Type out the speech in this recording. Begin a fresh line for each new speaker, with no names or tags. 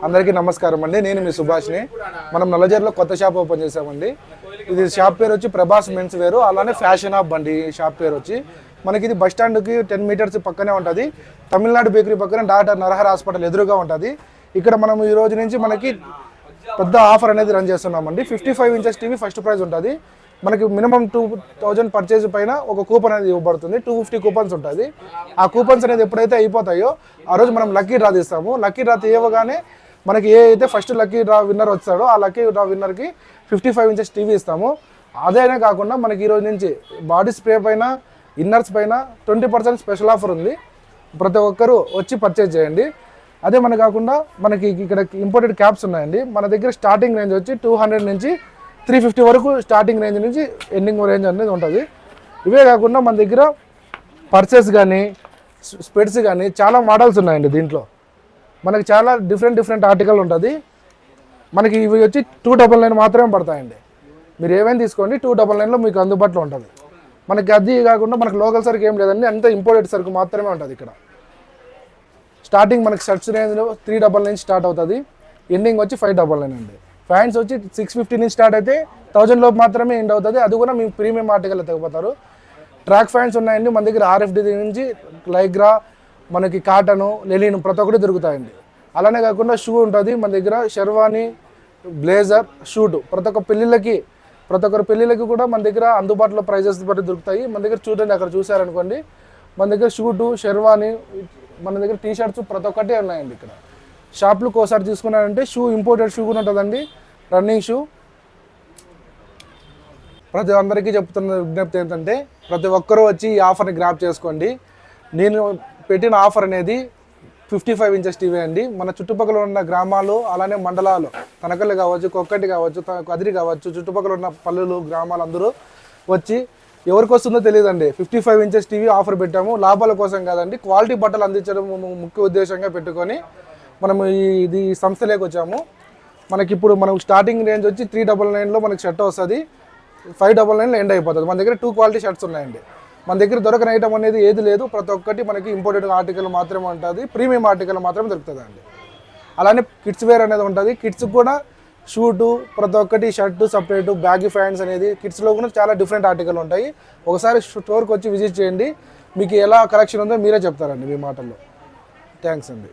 అందరికీ నమస్కారం అండి. నేను మీ సుభాష్ని. మనం నల్లజర్లో కొత్త షాప్ ఓపెన్ చేసామండి. ఇది షాప్ పేరు వచ్చి ప్రభాస్ మెన్స్ వేరు, అలానే ఫ్యాషన్ ఆఫ్ బండి. షాప్ పేరు వచ్చి మనకి ఇది బస్ స్టాండ్కి 10 మీటర్స్ పక్కనే ఉంటుంది. తమిళనాడు బేకరీ పక్కన డాక్టర్ నరహర్ హాస్పిటల్ ఎదురుగా ఉంటుంది. ఇక్కడ మనం ఈ రోజు నుంచి మనకి పెద్ద ఆఫర్ అనేది రన్ చేస్తున్నామండి. 55 ఇంచెస్ టీవీ ఫస్ట్ ప్రైజ్ ఉంటుంది. మనకి మినిమం 2000 పర్చేజ్ పైన ఒక కూపన్ అనేది ఇవ్వబడుతుంది. 250 కూపన్స్ ఉంటుంది. ఆ కూపన్స్ అనేది ఎప్పుడైతే అయిపోతాయో ఆ రోజు మనం లక్కీ డ్రా తీస్తాము. లక్కీ డ్రా తీయగానే మనకి ఏ అయితే ఫస్ట్ లక్కీ డ్రా విన్నర్ వస్తాడో ఆ లక్కీ డ్రా విన్నర్కి 55 ఇంచెస్ టీవీ ఇస్తాము. అదేనే కాకుండా మనకి ఈరోజు నుంచి బాడీ స్ప్రే పైన, ఇన్నర్స్ పైన 20% స్పెషల్ ఆఫర్ ఉంది. ప్రతి ఒక్కరూ వచ్చి పర్చేజ్ చేయండి. అదే మన కాకుండా మనకి ఇక్కడ ఇంపోర్టెడ్ క్యాప్స్ ఉన్నాయండి. మన దగ్గర స్టార్టింగ్ రేంజ్ వచ్చి 200 నుంచి 350 వరకు స్టార్టింగ్ రేంజ్ నుంచి ఎండింగ్ రేంజ్ అనేది ఉంటుంది. ఇవే కాకుండా మన దగ్గర పర్సెస్ కానీ, స్పెట్స్ కానీ చాలా మోడల్స్ ఉన్నాయండి. దీంట్లో మనకి చాలా డిఫరెంట్ ఆర్టికల్ ఉంటుంది. మనకి ఇవి వచ్చి 299 మాత్రమే పడతాయండి. మీరు ఏమైనా తీసుకోండి, 299లో మీకు అందుబాటులో ఉంటుంది. మనకి అది కాకుండా మనకి లోకల్ సరుకు ఏం లేదండి, అంతా ఇంపోర్టెడ్ సరుకు మాత్రమే ఉంటుంది. ఇక్కడ స్టార్టింగ్ మనకి షర్ట్స్ రేంజ్లో 399 నుంచి స్టార్ట్ అవుతుంది. ఎండింగ్ వచ్చి 599 అండి. ప్యాంట్స్ వచ్చి 650 నుంచి స్టార్ట్ అయితే 1000 లోపు మాత్రమే ఎండ్ అవుతుంది. అది కూడా మీకు ప్రీమియం ఆర్టికల్ తగ్గిపోతారు. ట్రాక్ ప్యాంట్స్ ఉన్నాయండి మన దగ్గర. RFD నుంచి లైగ్రా, మనకి కాటను, లెలిన్ ప్రతి ఒక్కటి దొరుకుతాయండి. అలానే కాకుండా షూ ఉంటుంది మన దగ్గర. షెర్వానీ, బ్లేజర్, షూటు ప్రతి ఒక్కరి పెళ్ళిళ్ళకి కూడా మన దగ్గర అందుబాటులో ప్రైజెస్ బట్టి దొరుకుతాయి. మన దగ్గర చూడండి, అక్కడ చూసారనుకోండి, మన దగ్గర షూటు, షెర్వానీ, మన దగ్గర టీ షర్ట్స్ ప్రతి ఒక్కటే ఉన్నాయండి. ఇక్కడ షాప్లకు ఒకసారి తీసుకున్నారంటే షూ ఇంపోర్టెడ్ షూ కూడా ఉంటుందండి, రన్నింగ్ షూ. ప్రతి అందరికీ చెప్తున్న విజ్ఞప్తి ఏంటంటే ప్రతి ఒక్కరూ వచ్చి ఈ ఆఫర్ని గ్రాప్ చేసుకోండి. నేను పెట్టిన ఆఫర్ అనేది 55 ఇంచెస్ టీవీ అండి. మన చుట్టుపక్కల ఉన్న గ్రామాలు, అలానే మండలాలు, తనకల్లి కావచ్చు, కొక్కటి కావచ్చు, కదిరి కావచ్చు, చుట్టుపక్కల ఉన్న పల్లెలు, గ్రామాలు అందరూ వచ్చి ఎవరికి వస్తుందో తెలియదండి. 55 ఇంచెస్ టీవీ ఆఫర్ పెట్టాము. లాభాల కోసం కాదండి, క్వాలిటీ బట్టలు అందించడం ముఖ్య ఉద్దేశంగా పెట్టుకొని మనము ఈ సంస్థలోకి వచ్చాము. మనకి ఇప్పుడు మనకు స్టార్టింగ్ రేంజ్ వచ్చి 399లో మనకి షర్ట్ వస్తుంది. 599లో ఎండ్ అయిపోతుంది. మన దగ్గర 2 క్వాలిటీ షర్ట్స్ ఉన్నాయండి. మన దగ్గర దొరకని ఐటమ్ అనేది ఏది లేదు. ప్రతి ఒక్కటి మనకి ఇంపోర్టెడ్ ఆర్టికల్ మాత్రమే ఉంటుంది. ప్రీమియం ఆర్టికల్ మాత్రమే దొరుకుతుంది అండి. అలానే కిడ్స్ వేర్ అనేది ఉంటుంది. కిడ్స్ కూడా షూటు, ప్రతి ఒక్కటి షర్టు సపరేటు, బ్యాగీ ప్యాంట్స్ అనేది కిడ్స్లో కూడా చాలా డిఫరెంట్ ఆర్టికల్ ఉంటాయి. ఒకసారి స్టోర్కి వచ్చి విజిట్ చేయండి. మీకు ఎలా కలెక్షన్ ఉందో మీరే చెప్తారండి మీ మాటల్లో. థ్యాంక్స్ అండి.